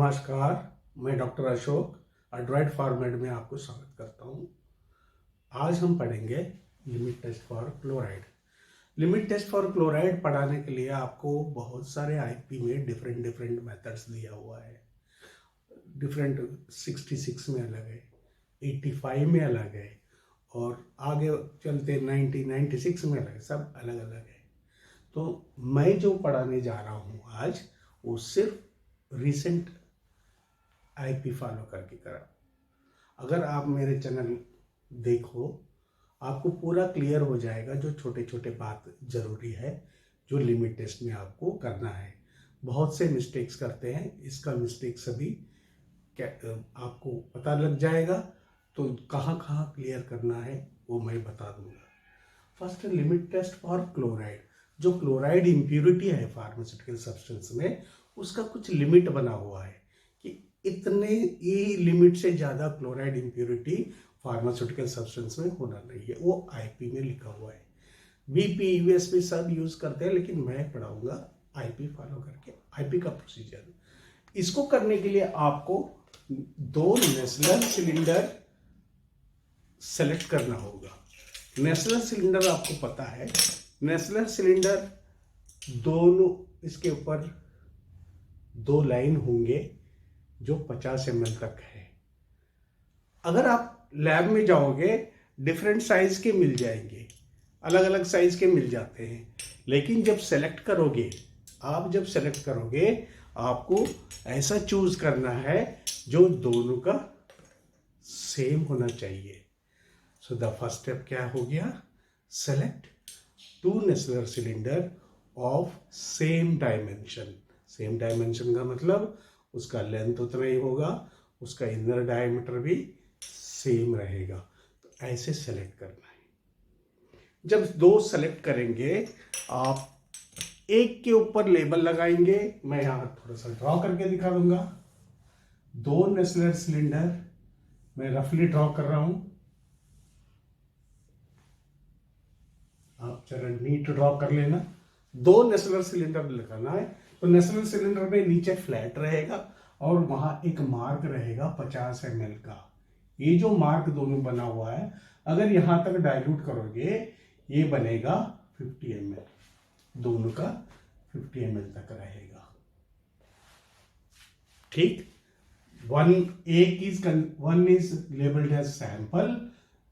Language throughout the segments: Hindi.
नमस्कार, मैं डॉक्टर अशोक एड्रॉइड फॉर्मेट में आपको स्वागत करता हूं। आज हम पढ़ेंगे limit test for chloride. Limit test for chloride पढ़ाने के लिए आपको बहुत सारे आईपी में डिफरेंट मेथड्स दिया हुआ है। डिफरेंट 66 में अलग है, 85 में अलग है और आगे चलते 90, 96 में अलग है, सब अलग अलग है। तो मैं जो पढ़ाने जा रहा हूँ आज वो सिर्फ रिसेंट आईपी फॉलो करके करा। अगर आप मेरे चैनल देखो आपको पूरा क्लियर हो जाएगा जो छोटे छोटे बात जरूरी है जो लिमिट टेस्ट में आपको करना है। बहुत से मिस्टेक्स करते हैं, इसका मिस्टेक सभी आपको पता लग जाएगा। तो कहाँ कहाँ क्लियर करना है वो मैं बता दूंगा। First, limit test for chloride. जो क्लोराइड इम्प्यूरिटी है फार्मास्यूटिकल सब्सटेंस में, उसका कुछ लिमिट बना हुआ है कि इतने ही लिमिट से ज़्यादा क्लोराइड इम्प्यूरिटी फार्मास्यूटिकल सब्सटेंस में होना नहीं है। वो आईपी में लिखा हुआ है। बीपी यूएसपी सब यूज करते हैं, लेकिन मैं पढ़ाऊंगा आईपी फॉलो करके, आईपी का प्रोसीजर। इसको करने के लिए आपको 2 नेस्लर सिलेंडर सेलेक्ट करना होगा। नेस्लर सिलेंडर आपको पता है, नेस्लर सिलेंडर दोनों इसके ऊपर 2 लाइन होंगे जो 50 ml तक है। अगर आप लैब में जाओगे डिफरेंट साइज के मिल जाएंगे, अलग अलग साइज के मिल जाते हैं, लेकिन जब सेलेक्ट करोगे आपको ऐसा चूज करना है जो दोनों का सेम होना चाहिए। सो द फर्स्ट स्टेप क्या हो गया? Select 2 Nessler cylinder of same dimension. Same dimension का मतलब उसका लेंथ उतना ही होगा, उसका इनर डायमीटर भी सेम रहेगा। तो ऐसे सेलेक्ट करना है। जब 2 सेलेक्ट करेंगे आप एक के ऊपर लेबल लगाएंगे। मैं यहां थोड़ा सा ड्रॉ करके दिखा दूंगा। 2 नेस्लर सिलेंडर मैं रफली ड्रॉ कर रहा हूं, आप जरा नीट ड्रॉ कर लेना। 2 नेस्लर सिलेंडर लगाना है। तो नेस्लर सिलेंडर में नीचे फ्लैट रहेगा और वहां एक मार्क रहेगा 50 ml का। ये जो मार्क दोनों बना हुआ है, अगर यहां तक डाइल्यूट करोगे ये बनेगा 50 ml, दोनों का 50 ml तक रहेगा। ठीक। One is labelled as sample,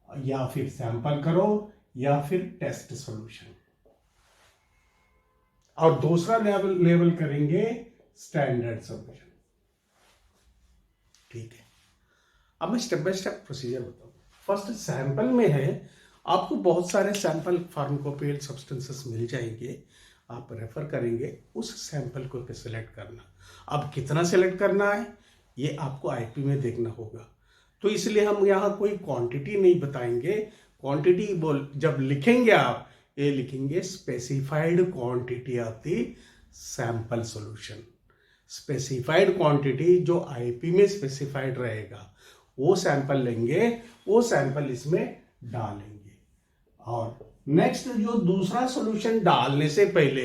या फिर सैंपल करो या फिर टेस्ट सॉल्यूशन, और दूसरा लेवल करेंगे स्टैंडर्ड सॉल्यूशन। ठीक है। अब मैं स्टेप बाय स्टेप प्रोसीजर बताऊं। फर्स्ट, सैंपल में है, आपको बहुत सारे सैंपल फार्माकोपियल सब्सटेंसेस मिल जाएंगे, आप रेफर करेंगे उस सैंपल को सिलेक्ट करना। अब कितना सिलेक्ट करना है ये आपको आईपी में देखना होगा, तो इसलिए हम यहाँ कोई क्वांटिटी नहीं बताएंगे। क्वांटिटी जब लिखेंगे आप ये लिखेंगे specified quantity of the sample solution. Specified quantity जो आईपी में स्पेसिफाइड रहेगा वो सैंपल लेंगे, वो सैंपल इसमें डालेंगे। और नेक्स्ट, जो दूसरा सॉल्यूशन डालने से पहले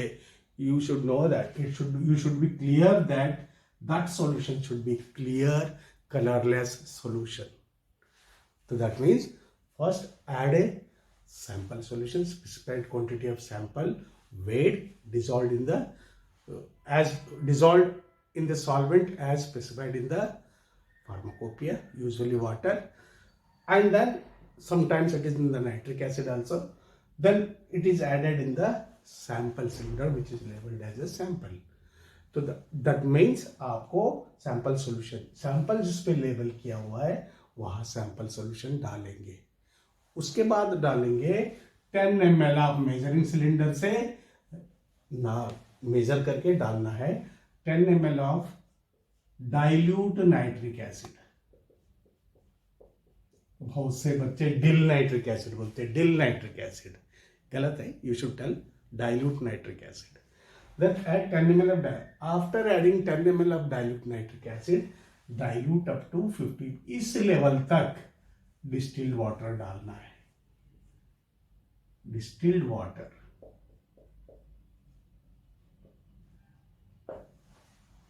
you should know that you should be clear that solution should be clear colorless solution. So that means first add a sample solution, specified quantity of sample, weighed, dissolved in the solvent as specified in the pharmacopoeia, usually water, and then sometimes it is in the nitric acid also. Then it is added in the sample cylinder which is labeled as a sample. तो दैट मीन्स आपको सैंपल सॉल्यूशन, सैंपल जिस पे लेबल किया हुआ है वहां सैंपल सॉल्यूशन डालेंगे। उसके बाद डालेंगे 10 ml ऑफ मेजरिंग सिलेंडर से ना मेजर करके डालना है 10 ml of dilute nitric acid. बहुत से बच्चे डिल नाइट्रिक एसिड बोलते हैं, डिल नाइट्रिक एसिड गलत है, you should tell dilute nitric acid. Then add 10 ml of after adding 10 ml of dilute nitric acid, dilute up to 50, इस लेवल तक डिस्टिल्ड वाटर डालना है। डिस्टिल्ड वाटर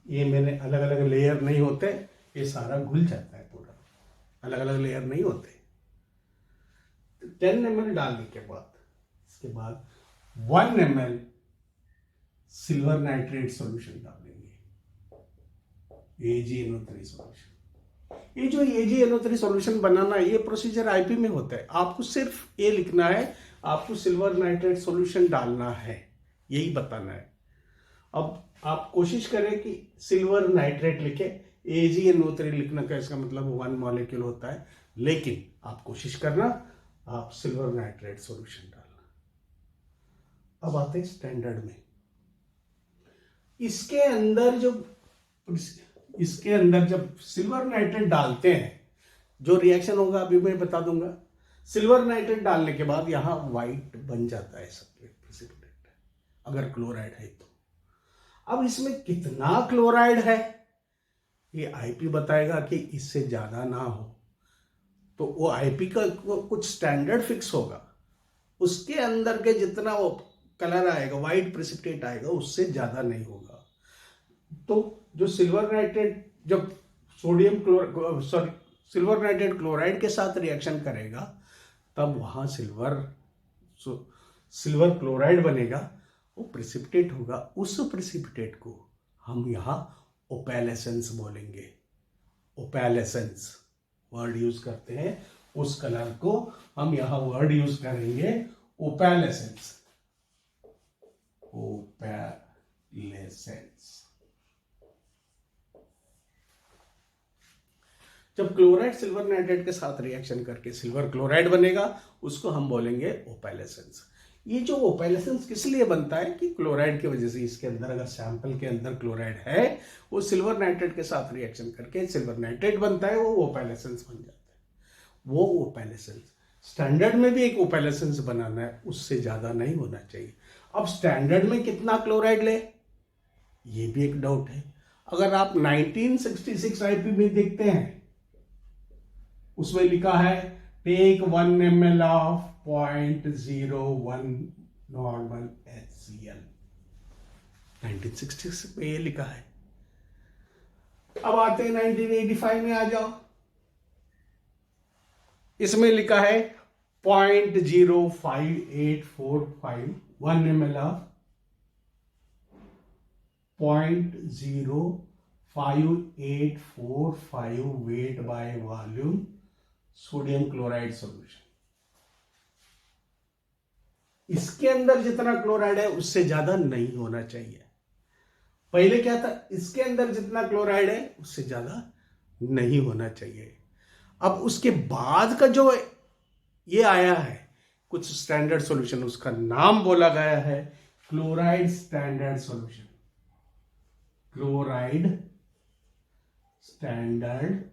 ये मेरे अलग अलग लेयर नहीं होते, ये सारा घुल जाता है पूरा, अलग अलग लेयर नहीं होते। 10 ml डालने के बाद इसके बाद 1 ml सिल्वर नाइट्रेट सॉल्यूशन डालेंगे, AgNO3 सॉल्यूशन। ये जो AgNO3 सॉल्यूशन बनाना है, ये प्रोसीजर आईपी में होता है। आपको सिर्फ ये लिखना है, आपको सिल्वर नाइट्रेट सॉल्यूशन डालना है, यही बताना है। अब आप कोशिश करें कि सिल्वर नाइट्रेट लिखे, AgNO3 लिखना का इसका मतलब 1 मॉलिक्यूल होता है, लेकिन आप कोशिश करना आप सिल्वर नाइट्रेट सॉल्यूशन डालना। अब आते हैं स्टैंडर्ड में। इसके अंदर जब सिल्वर नाइट्रेट डालते हैं, जो रिएक्शन होगा अभी मैं बता दूंगा। सिल्वर नाइट्रेट डालने के बाद यहां व्हाइट बन जाता है सब प्रेसिपिटेट, अगर क्लोराइड है तो। अब इसमें कितना क्लोराइड है ये आईपी बताएगा, कि इससे ज्यादा ना हो तो वो आईपी का कुछ स्टैंडर्ड फिक्स होगा, उसके अंदर के जितना वो कलर आएगा, व्हाइट प्रेसिपिटेट आएगा, उससे ज्यादा नहीं होगा। तो जो सिल्वर नाइट्रेट जब सिल्वर नाइट्रेट क्लोराइड के साथ रिएक्शन करेगा, तब वहां सिल्वर क्लोराइड बनेगा, वो प्रेसिपिटेट होगा। उस प्रेसिपिटेट को हम यहां ओपेलेसेंस बोलेंगे। ओपेलेसेंस वर्ड यूज करते हैं, उस कलर को हम यहां वर्ड यूज करेंगे ओपेलेसेंस। ओपेलेसेंस। जब क्लोराइड सिल्वर नाइट्रेट के साथ रिएक्शन करके सिल्वर क्लोराइड बनेगा, उसको हम बोलेंगे ओपेलेसेंस। ये जो ओपेलेसेंस किस लिए बनता है, कि क्लोराइड की वजह से। इसके अंदर अगर सैंपल के अंदर क्लोराइड है, वो सिल्वर नाइट्रेट के साथ रिएक्शन करके सिल्वर नाइट्रेट बनता है, वो ओपेलेसेंस बन जाता है। वो ओपेलेसेंस स्टैंडर्ड में भी एक ओपेलेसेंस बनाना है, उससे ज्यादा नहीं होना चाहिए। अब स्टैंडर्ड में कितना क्लोराइड ले, ये भी एक डाउट है। अगर आप 1966 आईपी में देखते हैं, उसमें लिखा है take 1 ml of 0.01 normal HCl। 1966 में ये लिखा है। अब आते हैं 1985 में, आ जाओ। इसमें लिखा है 0.05845 1 ml of 0.05845 weight by volume sodium chloride solution. इसके अंदर जितना क्लोराइड है उससे ज्यादा नहीं होना चाहिए। पहले क्या था, इसके अंदर जितना क्लोराइड है उससे ज्यादा नहीं होना चाहिए। अब उसके बाद का जो ये आया है कुछ स्टैंडर्ड सॉल्यूशन, उसका नाम बोला गया है chloride standard solution. Chloride standard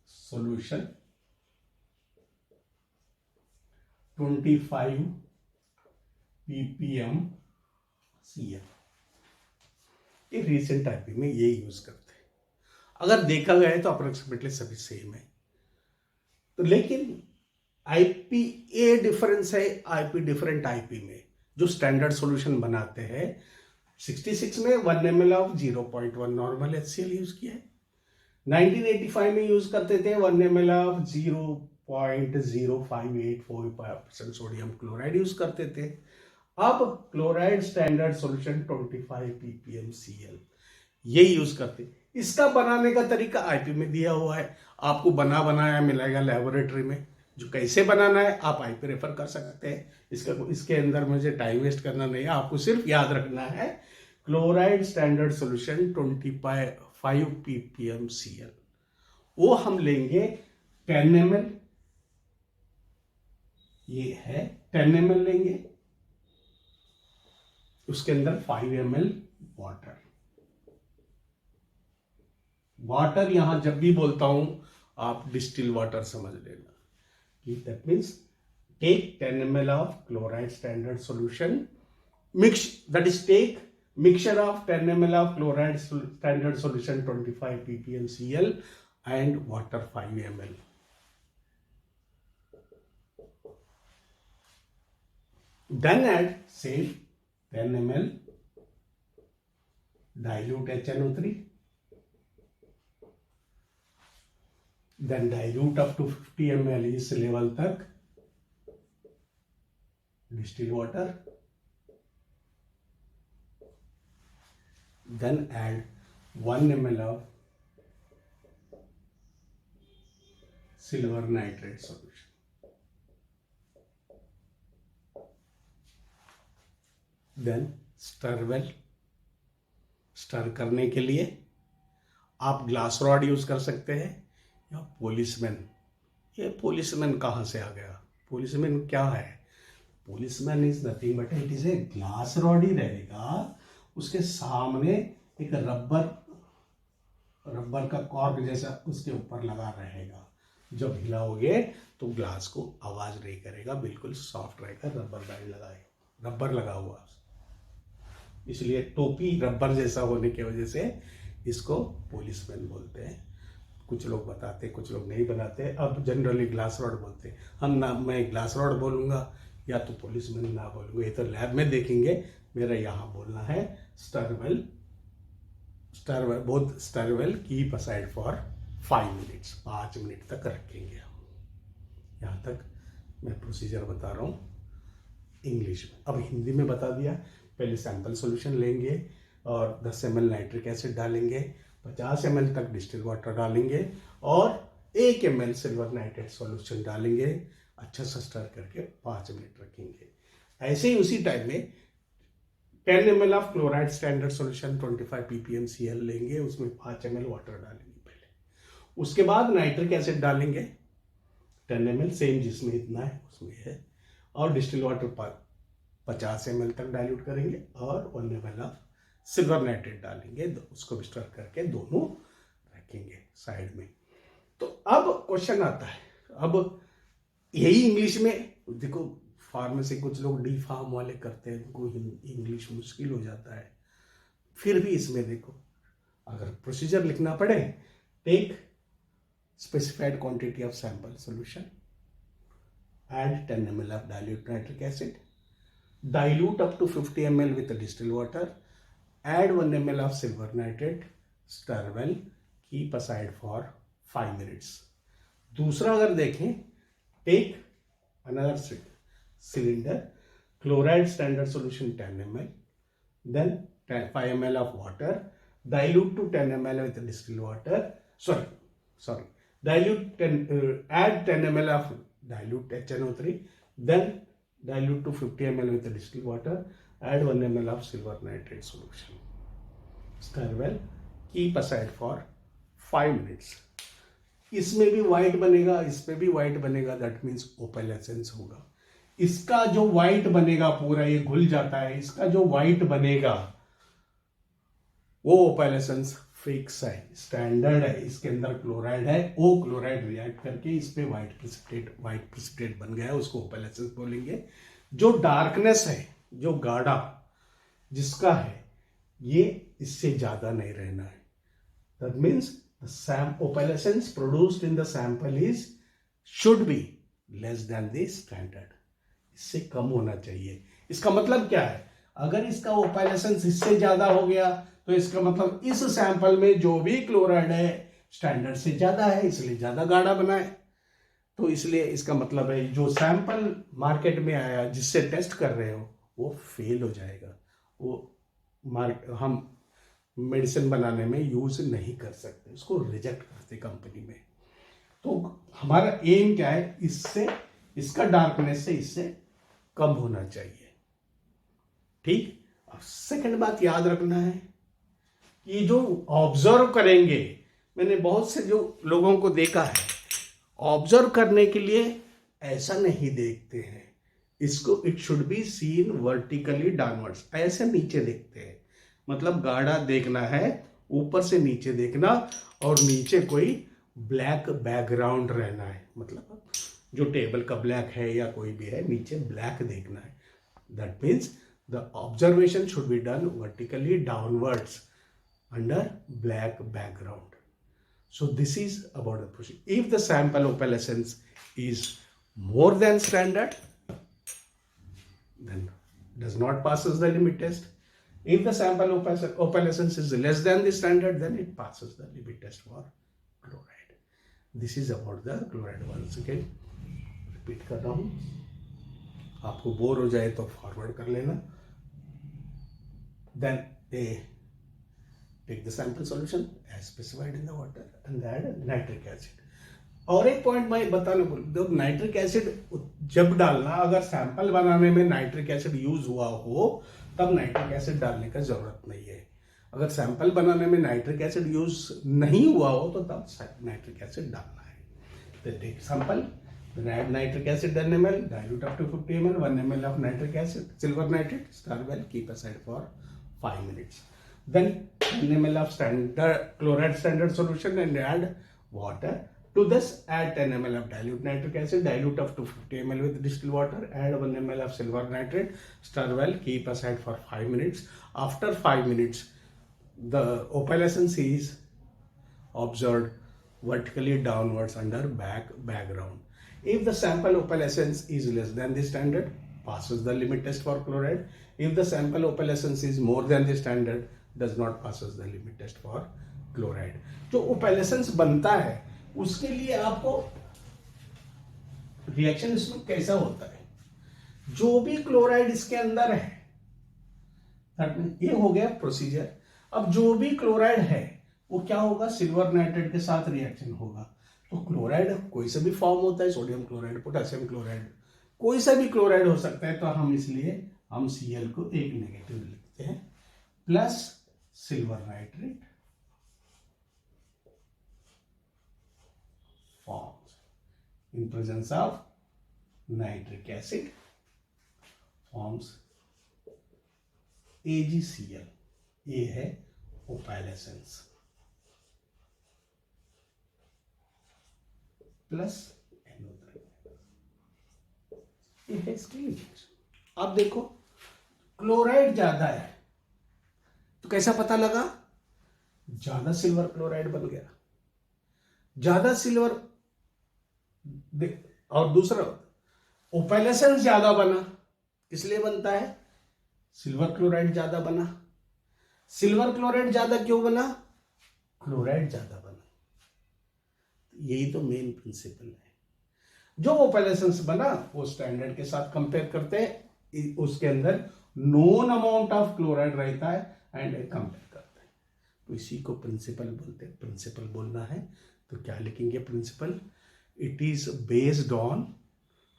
solution 25 ppm CL। ये रिसेंट आईपी में ये यूज करते हैं। अगर देखा गया है तो अप्रोक्सीमेटली सभी सेम है। तो लेकिन आईपी ए डिफरेंस है, आईपी डिफरेंट आईपी में जो स्टैंडर्ड सॉल्यूशन बनाते हैं। 66 में 1 ml of 0.1 normal HCl use किया है। 1985 में यूज करते थे 1 ml of 0.0584% sodium chloride use करते थे। अब chloride standard solution 25 ppm CL ये यूज करते। इसका बनाने का तरीका आईपी में दिया हुआ है, आपको बना बनाया मिलेगा लेबोरेटरी में। जो कैसे बनाना है आप आईपी रेफर कर सकते हैं। इसके अंदर मुझे टाइम वेस्ट करना नहीं है, आपको सिर्फ याद रखना है chloride standard solution 25 ppm CL। वो हम लेंगे 10 ml, ये है 10 ml लेंगे, उसके अंदर 5 ml वाटर। वाटर यहां जब भी बोलता हूं आप डिस्टिल वाटर समझ लेना। That means take 10 ml of chloride standard solution, take mixture of 10 ml of chloride standard solution 25 ppm CL and water 5 ml. Then add same 10 ml dilute HNO3, then dilute up to 50 ml इस लेवल तक distilled water, then add 1 ml of silver nitrate solution. Then stir well. Stir करने के लिए आप ग्लास रॉड यूज कर सकते हैं या पोलिसमैन। ये पोलिसमैन कहाँ से आ गया? पोलिसमैन क्या है? Policeman is nothing but it is a glass rod ही रहेगा, उसके सामने एक रबर का कॉर्क जैसा उसके ऊपर लगा रहेगा। जब हिलाओगे तो ग्लास को आवाज नहीं करेगा, बिल्कुल सॉफ्ट रहेगा। रबर बैंड लगाए, रबर लगा हुआ, इसलिए टोपी रबर जैसा होने की वजह से इसको पोलिसमैन बोलते हैं। कुछ लोग बताते, कुछ लोग नहीं बनाते। अब जनरली ग्लास रॉड बोलते हैं। हम ना, मैं ग्लास रॉड बोलूँगा या तो पोलिसमैन ना बोलूँगा, ये तो लैब में देखेंगे। मेरा यहाँ बोलना है stir well, both stir well keep aside for 5 minutes, 5 minute तक रखेंगे हम। यहाँ तक मैं प्रोसीजर बता रहा हूँ इंग्लिश में। अब हिंदी में बता दिया। पहले सैंपल सॉल्यूशन लेंगे और 10 ml नाइट्रिक एसिड डालेंगे, 50 ml तक डिस्टिल वाटर डालेंगे और 1 ml सिल्वर नाइट्रेट सॉल्यूशन डालेंगे। अच्छा सा स्टर करके 5 मिनट रखेंगे। ऐसे ही उसी टाइम में 10 ml of chloride standard solution 25 ppm Cl लेंगे, उसमें 5 ml वाटर डालेंगे पहले। उसके बाद नाइट्रिक एसिड डालेंगे 10 ml, सेम जिसमें इतना है उसमें है, और डिस्टिल वाटर 50 ml तक डाइल्यूट करेंगे और 1 ml ऑफ सिल्वर नाइट्रेट डालेंगे। उसको स्टर करके दोनों रखेंगे साइड में। तो अब क्वेश्चन आता है, अब यही इंग्लिश में देखो, फार्मेसी कुछ लोग डी फार्म वाले करते हैं, उनको इंग्लिश मुश्किल हो जाता है। फिर भी इसमें देखो, अगर प्रोसीजर लिखना पड़े, take specified quantity of sample solution, add 10 ml of dilute nitric acid, dilute up to 50 ml with distilled water, add 1 ml of silver nitrate, stir well, keep aside for 5 minutes. दूसरा अगर देखें, take another cylinder, chloride standard solution 10 ml, then 5 ml of water, dilute to 10 ml with distilled water, add 10 ml of dilute HNO3, then dilute to 50 ml with distilled water, add 1 ml of silver nitrate solution. Stir well, keep aside for 5 minutes. इसमें भी व्हाइट बनेगा, इसमें भी व्हाइट बनेगा, दैट मीन्स ओपेलेसेंस होगा। इसका जो व्हाइट बनेगा पूरा ये घुल जाता है, इसका जो व्हाइट बनेगा वो ओपेलेसेंस फिक्स है, स्टैंडर्ड है। इसके अंदर क्लोराइड है, वो क्लोराइड रिएक्ट करके इस पे व्हाइट प्रेसिपिटेट बन गया है, उसको ओपेलेसेंस बोलेंगे। जो डार्कनेस है, जो गाढ़ा जिसका है, ये इससे ज्यादा नहीं रहना है। That means the opalescence produced in the sample is should be less than the standard, इससे कम होना चाहिए। इसका मतलब क्या है? अगर इसका ओपेलेसेंस इससे ज्यादा हो गया तो इसका मतलब इस सैंपल में जो भी क्लोराइड है स्टैंडर्ड से ज्यादा है, इसलिए ज्यादा गाढ़ा बना है। तो इसलिए इसका मतलब है जो सैंपल मार्केट में आया जिससे टेस्ट कर रहे हो वो फेल हो जाएगा, वो हम मेडिसिन बनाने में यूज नहीं कर सकते, उसको रिजेक्ट करते कंपनी में। तो हमारा एम क्या है? इससे, इसका डार्कनेस से इससे कम होना चाहिए। ठीक। अब सेकंड बात याद रखना है कि जो ऑब्जर्व करेंगे, मैंने बहुत से जो लोगों को देखा है, ऑब्जर्व करने के लिए ऐसा नहीं देखते हैं इसको, it should be seen vertically downwards, ऐसे नीचे देखते हैं। मतलब गाढ़ा देखना है, ऊपर से नीचे देखना, और नीचे कोई ब्लैक बैकग्राउंड रहना है। मतलब जो टेबल का ब्लैक है या कोई भी है, नीचे ब्लैक देखना है। That means the observation should be done vertically downwards under black background. So this is about the procedure. If the sample opalescence is more than standard, then does not passes the limit test. If the sample opalescence is less than the standard, then it passes the limit test for chloride. This is about the chloride. Once again repeat कर रहा हूँ, आपको बोर हो जाए तो फॉरवर्ड कर लेना. Then they take the sample solution as specified in the water and add nitric acid. और एक पॉइंट मैं बताना भूल, जब नाइट्रिक एसिड जब डालना, अगर सैंपल बनाने में नाइट्रिक एसिड यूज हुआ हो तब नाइट्रिक एसिड डालने का जरूरत नहीं है. अगर सैंपल बनाने में नाइट्रिक एसिड यूज नहीं हुआ हो तो तब नाइट्रिक एसिड डालना है. तो take sample, add nitric acid 10 ml, dilute up to 50 ml, 1 ml of nitric acid, silver nitrate, stir well, keep aside for 5 minutes. Then 10 ml of standard chloride standard solution and add water. To this, add 10 ml of dilute nitric acid, dilute up to 50 ml with distilled water, add 1 ml of silver nitrate, stir well, keep aside for 5 minutes. After 5 minutes, the opalescence is observed vertically downwards under background. If the sample opalescence is less than the standard, passes the limit test for chloride. If the sample opalescence is more than the standard, does not passes the limit test for chloride. जो opalescence बनता है उसके लिए आपको रिएक्शन इसमें कैसा होता है, जो भी क्लोराइड इसके अंदर है, ये हो गया प्रोसीजर. अब जो भी क्लोराइड है वो क्या होगा, सिल्वर नाइट्रेट के साथ रिएक्शन होगा. तो क्लोराइड कोई सा भी फॉर्म होता है, सोडियम क्लोराइड, पोटेशियम क्लोराइड, कोई सा भी क्लोराइड हो सकता है. तो हम इसलिए हम Cl को एक नेगेटिव लिखते हैं plus silver nitrate forms in presence of nitric acid forms AgCl. ये है ओपैलेसेंस प्लस NO3. ये है इसकी लिमिट. अब देखो क्लोराइड ज्यादा है तो कैसा पता लगा, ज्यादा सिल्वर क्लोराइड बन गया, ज्यादा सिल्वर. और दूसरा ओपैलेसेंस ज्यादा बना, इसलिए बनता है सिल्वर क्लोराइड ज्यादा बना. सिल्वर क्लोराइड ज्यादा क्यों बना, क्लोराइड ज्यादा बना. यही तो मेन प्रिंसिपल है. जो ओपैलेसेंस बना वो स्टैंडर्ड के साथ कंपेयर करते हैं, उसके अंदर नोन अमाउंट ऑफ क्लोराइड रहता है एंड कंपेयर करते हैं. तो इसी को प्रिंसिपल बोलते हैं. प्रिंसिपल बोलना है तो क्या लिखेंगे principle, it is based on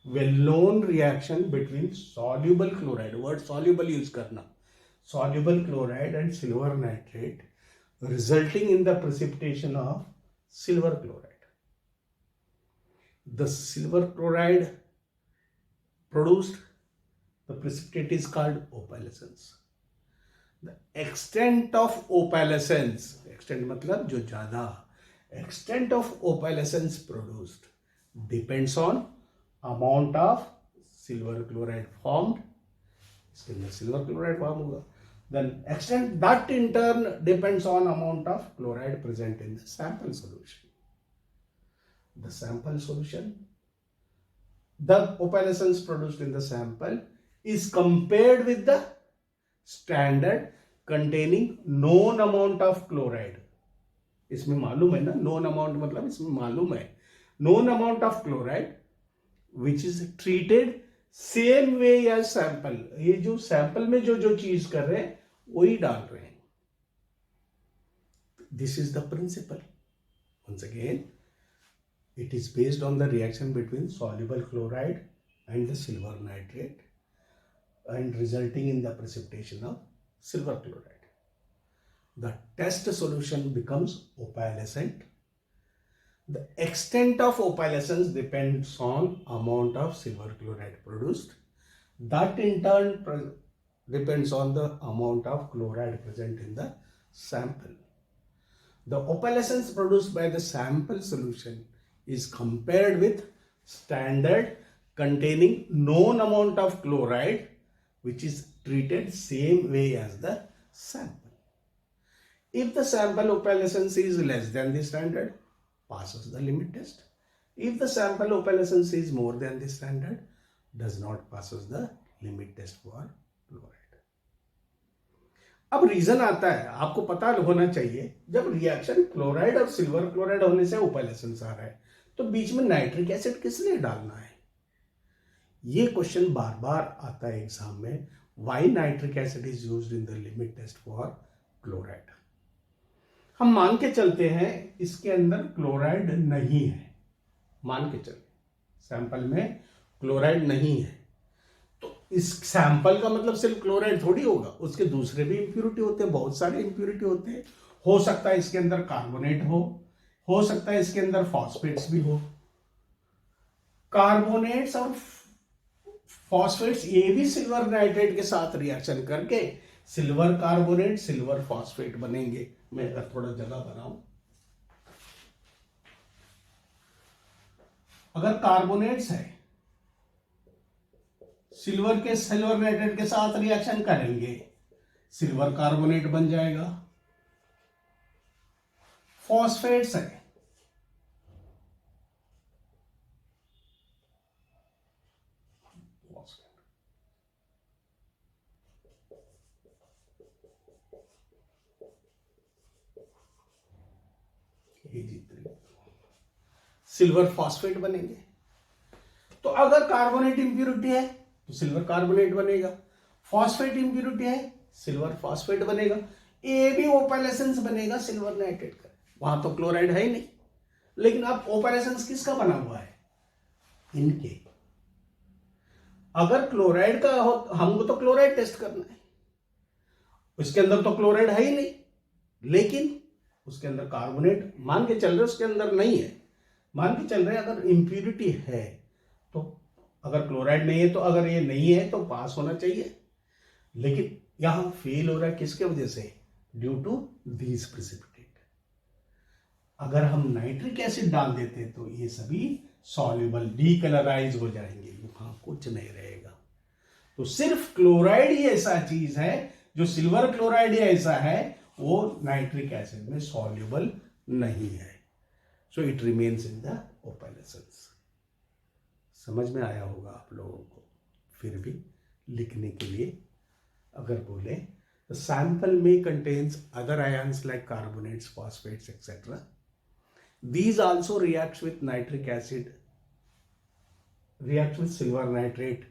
well known reaction between soluble chloride, word soluble use करना, soluble chloride and silver nitrate resulting in the precipitation of silver chloride. The silver chloride produced, the precipitate is called opalescence. The extent of opalescence, extent मतलब जो ज़्यादा, extent of opalescence produced depends on amount of silver chloride formed. इसके अंदर silver chloride form होगा. Then extent that in turn depends on amount of chloride present in the sample solution. The sample solution, the opalescence produced in the sample is compared with the standard containing known amount of chloride. इसमें मालूम है ना, known amount मतलब इसमें मालूम है known amount of chloride which is treated same way as sample. ये जो सैंपल में जो जो चीज कर रहे हैं वही डाल रहे हैं. This is the principle. Once again it is based on the reaction between soluble chloride and the silver nitrate and resulting in the precipitation of silver chloride. The test solution becomes opalescent. The extent of opalescence depends on amount of silver chloride produced. That in turn depends on the amount of chloride present in the sample. The opalescence produced by the sample solution is compared with standard containing known amount of chloride which is treated same way as the sample. If the sample opalescence is less than the standard, passes the limit test. If the sample opalescence is more than the standard, does not passes the limit test for chloride. अब रीजन आता है, आपको पता होना चाहिए, जब रिएक्शन क्लोराइड और सिल्वर क्लोराइड होने से ओपेलेसेंस आ रहा है तो बीच में नाइट्रिक एसिड किस लिए डालना है? ये क्वेश्चन बार बार आता है एग्जाम में। Why nitric acid is used in the limit test for chloride? हम मान के चलते हैं इसके अंदर क्लोराइड नहीं है, मान के चले सैंपल में क्लोराइड नहीं है, तो इस सैंपल का मतलब सिर्फ क्लोराइड थोड़ी होगा, उसके दूसरे भी इंप्यूरिटी होते हैं, बहुत सारे इंप्यूरिटी होते हैं। हो सकता है इसके अंदर कार्बोनेट हो सकता है इसके अंदर फॉस्फेट्स भी हो। कार्बोनेट्स और फॉस्फेट्स ये भी सिल्वर नाइट्रेट के साथ रिएक्शन करके सिल्वर कार्बोनेट सिल्वर फॉस्फेट बनेंगे। मैं अगर थोड़ा जगह बनाऊं, अगर कार्बोनेट्स है सिल्वर नाइट्रेट के साथ रिएक्शन करेंगे, सिल्वर कार्बोनेट बन जाएगा। फॉस्फेट्स है सिल्वर फॉस्फेट बनेंगे। तो अगर कार्बोनेट इंप्यूरिटी है तो सिल्वर कार्बोनेट बनेगा, फॉस्फेट इंप्यूरिटी है सिल्वर फॉस्फेट बनेगा, ये भी ओपेलेसेंस बनेगा सिल्वर नाइट्रेट का। वहां तो क्लोराइड है ही नहीं, लेकिन अब ओपेलेसेंस किसका बना हुआ है? इनके। अगर क्लोराइड का हो, हमको तो क्लोराइड टेस्ट करना है, उसके अंदर तो क्लोराइड है ही नहीं, लेकिन उसके अंदर कार्बोनेट मान के चल रहे उसके अंदर नहीं है, मान के चल रहे अगर इंप्यूरिटी है तो, अगर क्लोराइड नहीं है तो, अगर ये नहीं है तो पास होना चाहिए, लेकिन यहां फेल हो रहा है किसके वजह से? Due to these precipitate. अगर हम नाइट्रिक एसिड डाल देते तो ये सभी सॉल्युबल डीकलराइज हो जाएंगे, वहां कुछ नहीं रहेगा। तो सिर्फ क्लोराइड ही ऐसा चीज है, जो सिल्वर क्लोराइड ही ऐसा है, वो नाइट्रिक एसिड में सॉल्युबल नहीं है, so it remains in the opalescence. समझ में आया होगा आप लोगों को। फिर भी लिखने के लिए अगर बोले, द सैंपल में contains other ions like carbonates, phosphates etcetera, these also reacts with nitric acid, reacts with silver nitrate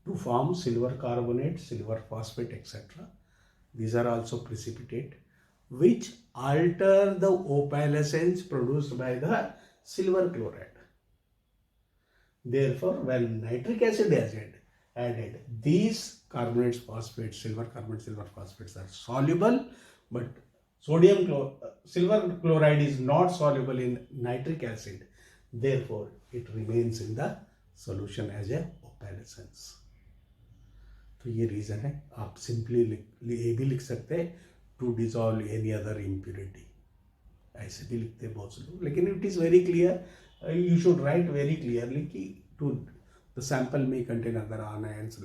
to form silver carbonate, silver phosphate etc. These are also precipitate which alter the opalescence produced by the silver chloride. Therefore, when nitric acid is added, these carbonates, phosphates, silver carbonate, silver phosphates are soluble, but silver chloride is not soluble in nitric acid, therefore it remains in the solution as a opalescence. तो ये रीजन है। आप सिंपली ये भी लिख सकते हैं to dissolve any other impurity, ऐसे भी लिखते हैं बहुत से लोग, लेकिन it is very clear, you should write very clearly कि टू द सैंपल में contain other ions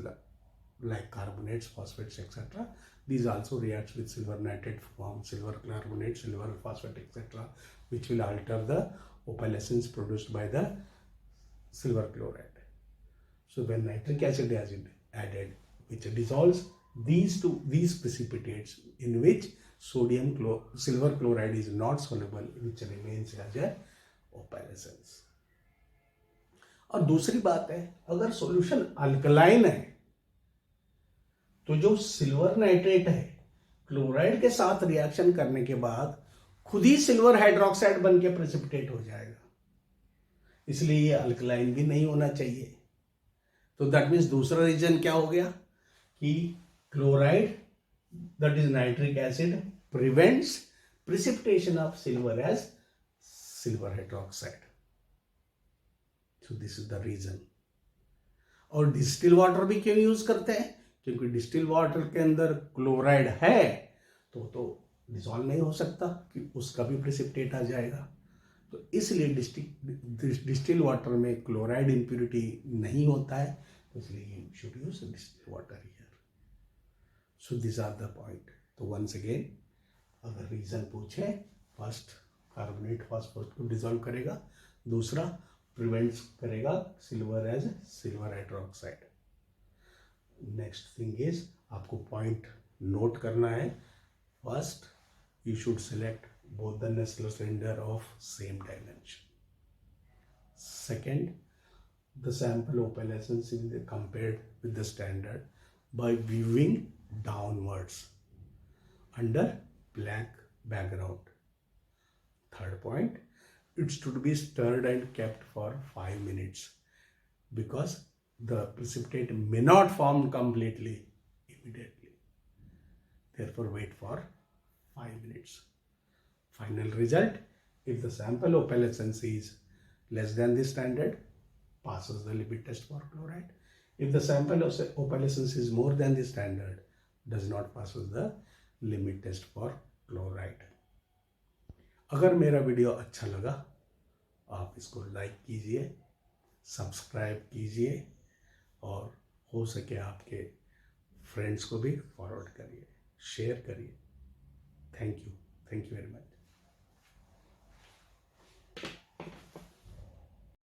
like carbonates, phosphates etc. These also reacts with silver nitrate to form silver carbonate, silver phosphate etc., which will alter the opalescence produced by the silver chloride. So when nitric acid is added, which dissolves these precipitates in which silver chloride is not soluble, which remains as a opalescence. और दूसरी बात है, अगर सॉल्यूशन अल्कलाइन है तो जो सिल्वर नाइट्रेट है क्लोराइड के साथ रिएक्शन करने के बाद खुद ही सिल्वर हाइड्रोक्साइड बन के प्रेसिपिटेट हो जाएगा, इसलिए ये अल्कलाइन भी नहीं होना चाहिए। तो दैट मीन्स दूसरा रीजन क्या हो गया कि chloride, that is nitric acid, prevents precipitation of silver as silver hydroxide. So this is the reason. और डिस्टिल वाटर भी क्यों यूज करते हैं? क्योंकि डिस्टिल वाटर के अंदर क्लोराइड है तो डिसॉल्व नहीं हो सकता, कि उसका भी प्रेसिपिटेट आ जाएगा। तो इसलिए डिस्टिल वाटर में क्लोराइड इंप्यूरिटी नहीं होता है, तो इसलिए you should use distil water here. So this are the point. तो वंस अगेन अगर रीजन पूछे, फर्स्ट कार्बोनेट फॉस्फोरेट को डिसॉल्व करेगा, दूसरा प्रिवेंट्स करेगा silver as silver hydroxide. Next thing is आपको पॉइंट नोट करना है, First, you should select both the Nestle cylinder of same dimension. Second, the sample opalescence will be compared with the standard by viewing downwards under black background. Third point, it should be stirred and kept for 5 minutes because the precipitate may not form completely immediately. Therefore, wait for 5 minutes. Final result, if the sample opalescence is less than the standard, passes the limit test for chloride. If the sample opalescence is more than the standard, does not passes the limit test for chloride. अगर मेरा वीडियो अच्छा लगा, आप इसको लाइक कीजिए, सब्सक्राइब कीजिए और हो सके आपके फ्रेंड्स को भी फॉरवर्ड करिए, शेयर करिए. Thank you very much.